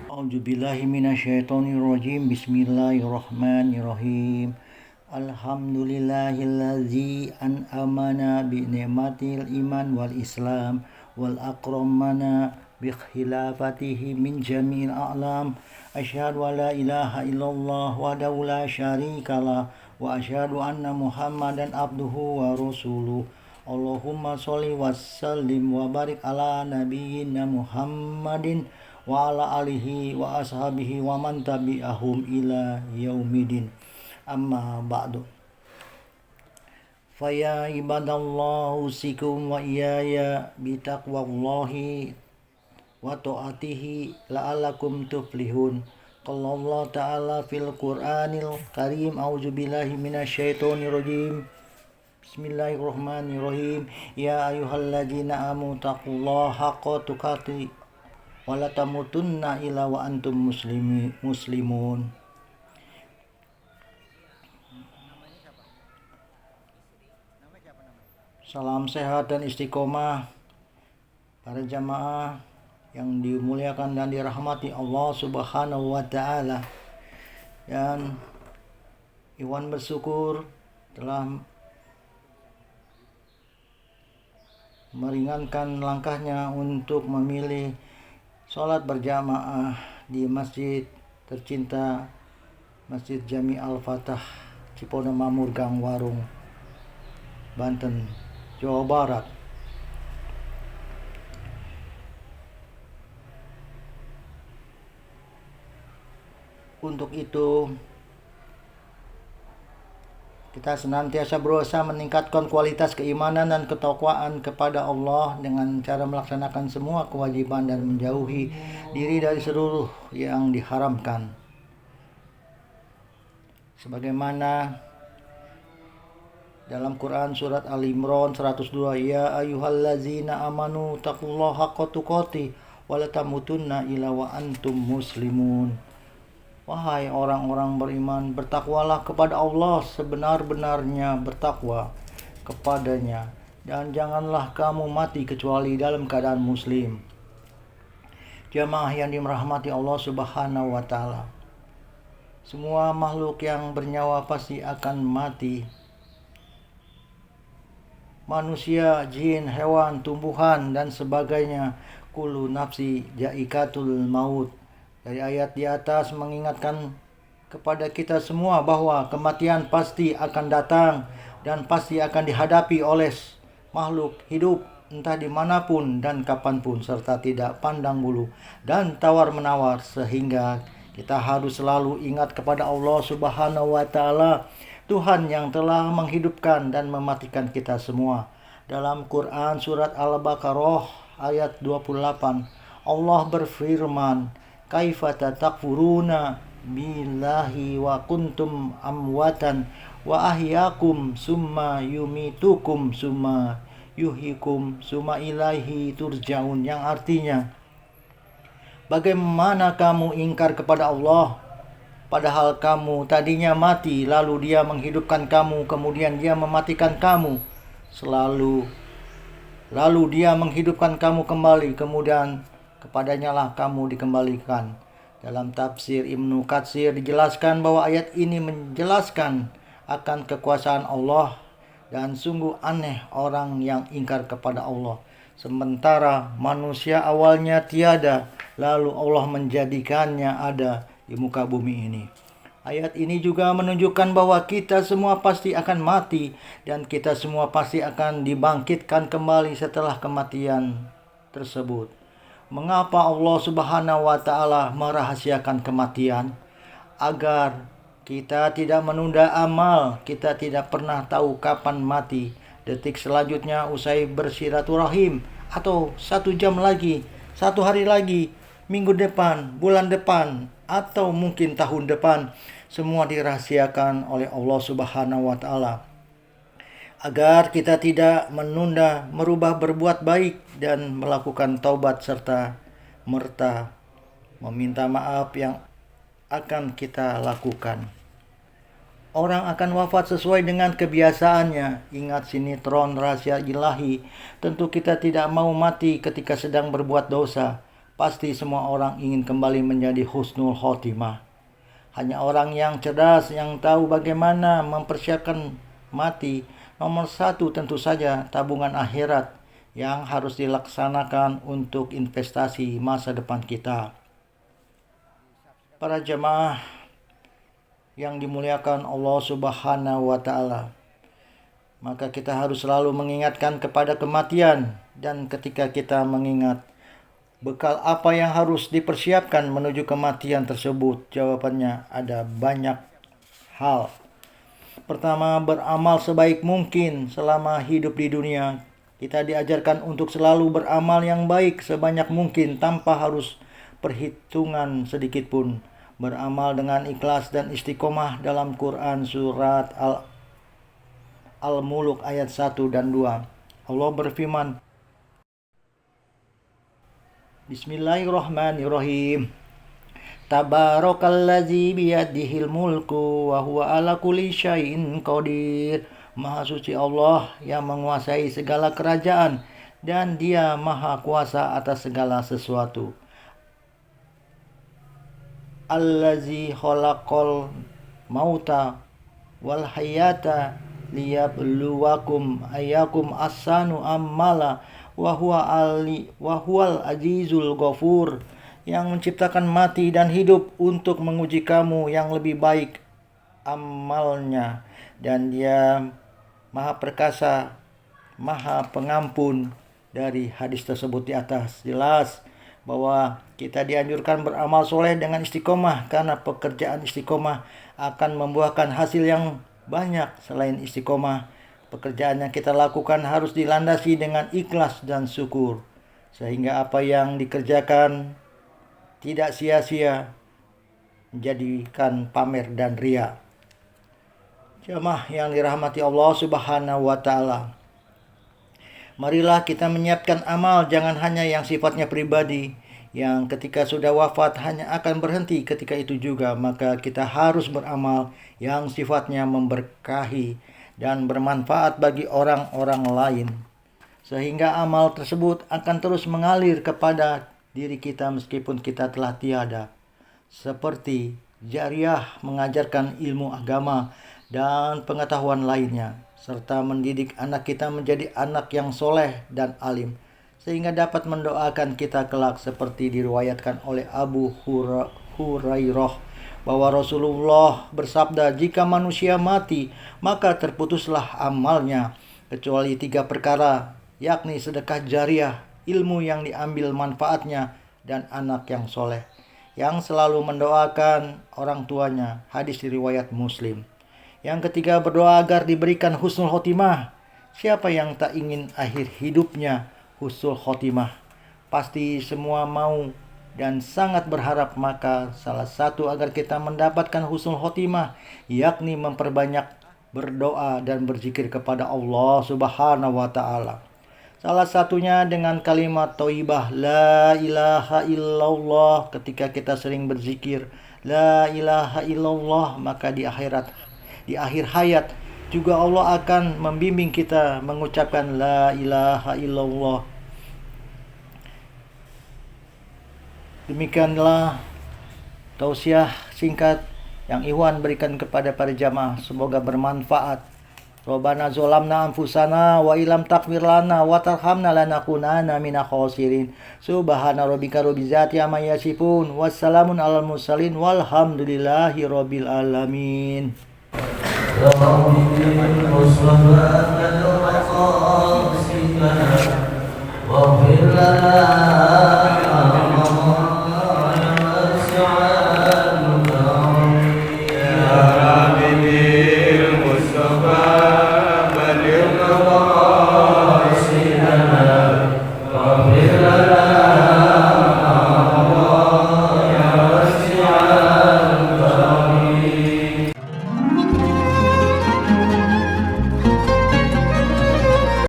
A'udzubillahi minasyaitonirrajim. Bismillahirrahmanirrahim. Alhamdulillahilladzi an'amana bi ni'matil iman wal islam wal akramana bi khilafatihi min jami'il a'lam. Asyhadu an la ilaha illallah wahdahu la syarikalah wa asyhadu anna Muhammadan abduhu wa rasuluh. Allahumma sholli wa sallim wa barik ala nabiyyina Muhammadin wa ala alihi wa ashabihi wa man tabi'ahum ila yaumidin. Amma ba'du. Faya ibadallah usikum wa iyaya bitaqwallahi wa ta'atihi la'allakum tuflihun. Qala Allah ta'ala fil Qur'anil Karim. A'udzubillahi minasyaitonirrajim. Bismillahirrahmanirrahim. Ya ayyuhalladzina amanu taqullaha haqqa tuqatih wala tamutunna illa wa antum muslimun. Salam sehat dan istiqomah para jamaah yang dimuliakan dan dirahmati Allah Subhanahu wa taala. Dan Iwan bersyukur telah meringankan langkahnya untuk memilih sholat berjamaah di masjid tercinta, Masjid Jami Al-Fatah, Cipondo Mamur Gang Warung, Banten, Jawa Barat. Untuk itu kita senantiasa berusaha meningkatkan kualitas keimanan dan ketakwaan kepada Allah dengan cara melaksanakan semua kewajiban dan menjauhi diri dari seluruh yang diharamkan. Sebagaimana dalam Quran surat Al-Imran 102, ya ayyuhallazina amanu taqullaha haqqa tuqatih wa la tamutunna illa wa antum muslimun. Wahai orang-orang beriman, bertakwalah kepada Allah sebenar-benarnya bertakwa kepadanya, dan janganlah kamu mati kecuali dalam keadaan muslim. Jamaah yang dirahmati Allah Subhanahu wa taala, semua makhluk yang bernyawa pasti akan mati. Manusia, jin, hewan, tumbuhan, dan sebagainya. Kullu nafsi ja'ikatul maut. Dari ayat di atas mengingatkan kepada kita semua bahwa kematian pasti akan datang dan pasti akan dihadapi oleh makhluk hidup entah dimanapun dan kapanpun, serta tidak pandang bulu dan tawar-menawar, sehingga kita harus selalu ingat kepada Allah Subhanahu wa taala, Tuhan yang telah menghidupkan dan mematikan kita semua. Dalam Quran surat Al-Baqarah ayat 28, Allah berfirman, kaifa takfuruna billahi wa kuntum amwatan wa ahyakum summa yumitukum summa yuhyikum summa ilaihi turja'un, yang artinya, bagaimana kamu ingkar kepada Allah padahal kamu tadinya mati, lalu Dia menghidupkan kamu, kemudian Dia mematikan kamu, lalu Dia menghidupkan kamu kembali, kemudian kepadanya lah kamu dikembalikan. Dalam tafsir Ibnu Katsir dijelaskan bahwa ayat ini menjelaskan akan kekuasaan Allah, dan sungguh aneh orang yang ingkar kepada Allah. Sementara manusia awalnya tiada, lalu Allah menjadikannya ada di muka bumi ini. Ayat ini juga menunjukkan bahwa kita semua pasti akan mati, dan kita semua pasti akan dibangkitkan kembali setelah kematian tersebut. Mengapa Allah Subhanahu wa taala merahasiakan kematian? Agar kita tidak menunda amal. Kita tidak pernah tahu kapan mati. Detik selanjutnya usai bersilaturahim, atau 1 jam lagi, 1 hari lagi, minggu depan, bulan depan, atau mungkin tahun depan, semua dirahasiakan oleh Allah Subhanahu wa taala, agar kita tidak menunda merubah berbuat baik dan melakukan taubat serta meminta maaf yang akan kita lakukan. Orang akan wafat sesuai dengan kebiasaannya. Ingat sinetron Rahasia Ilahi, tentu kita tidak mau mati ketika sedang berbuat dosa. Pasti semua orang ingin kembali menjadi husnul khotimah. Hanya orang yang cerdas yang tahu bagaimana mempersiapkan mati. Nomor satu tentu saja tabungan akhirat yang harus dilaksanakan untuk investasi masa depan kita. Para jemaah yang dimuliakan Allah Subhanahu wa Ta'ala, maka kita harus selalu mengingatkan kepada kematian, dan ketika kita mengingat bekal apa yang harus dipersiapkan menuju kematian tersebut, jawabannya ada banyak hal. Pertama, beramal sebaik mungkin selama hidup di dunia. Kita diajarkan untuk selalu beramal yang baik sebanyak mungkin tanpa harus perhitungan sedikit pun. Beramal dengan ikhlas dan istiqomah dalam Quran surat Al-Mulk ayat 1 dan 2. Allah berfirman, Bismillahirrahmanirrahim. Tabarakallazi biyadihil mulku wa huwa ala kulli syai'in qadir. Maha suci Allah yang menguasai segala kerajaan dan Dia maha kuasa atas segala sesuatu. Allazi khalaqal mauta wal hayata liyabluwakum ayyakum ahsanu amala wa huwal azizul ghafur, yang menciptakan mati dan hidup untuk menguji kamu yang lebih baik amalnya, dan Dia maha perkasa, maha pengampun. Dari hadis tersebut di atas jelas bahwa kita dianjurkan beramal soleh dengan istiqomah, karena pekerjaan istiqomah akan membuahkan hasil yang banyak. Selain istiqomah, pekerjaan yang kita lakukan harus dilandasi dengan ikhlas dan syukur, sehingga apa yang dikerjakan tidak sia-sia menjadikan pamer dan ria. Jemaah yang dirahmati Allah Subhanahu wa Ta'ala, marilah kita menyiapkan amal, jangan hanya yang sifatnya pribadi, yang ketika sudah wafat hanya akan berhenti ketika itu juga. Maka kita harus beramal yang sifatnya memberkahi dan bermanfaat bagi orang-orang lain, sehingga amal tersebut akan terus mengalir kepada diri kita meskipun kita telah tiada. Seperti jariah mengajarkan ilmu agama dan pengetahuan lainnya, serta mendidik anak kita menjadi anak yang soleh dan alim, sehingga dapat mendoakan kita kelak, seperti diriwayatkan oleh Abu Hurairah bahwa Rasulullah bersabda, jika manusia mati maka terputuslah amalnya kecuali 3 perkara, yakni sedekah jariah, ilmu yang diambil manfaatnya, dan anak yang soleh yang selalu mendoakan orang tuanya. Hadis riwayat Muslim. Yang ketiga, berdoa agar diberikan husnul khotimah. Siapa yang tak ingin akhir hidupnya husnul khotimah? Pasti semua mau dan sangat berharap. Maka salah satu agar kita mendapatkan husnul khotimah, yakni memperbanyak berdoa dan berzikir kepada Allah Subhanahu wa Ta'ala. Salah satunya dengan kalimat thayyibah la ilaha illallah. Ketika kita sering berzikir la ilaha illallah, maka di akhir hayat juga Allah akan membimbing kita mengucapkan la ilaha illallah. Demikianlah tausiah singkat yang Ikhwan berikan kepada para jamaah, semoga bermanfaat. Rabbana zolamna anfusana wa ilam takfir lana wa tarhamna lanakunanna minal khosirin. Subhana rabbika rabbil izzati amma yasifun, wassalamun alal mursalin, walhamdulillahi rabbil alamin. واغفر لنا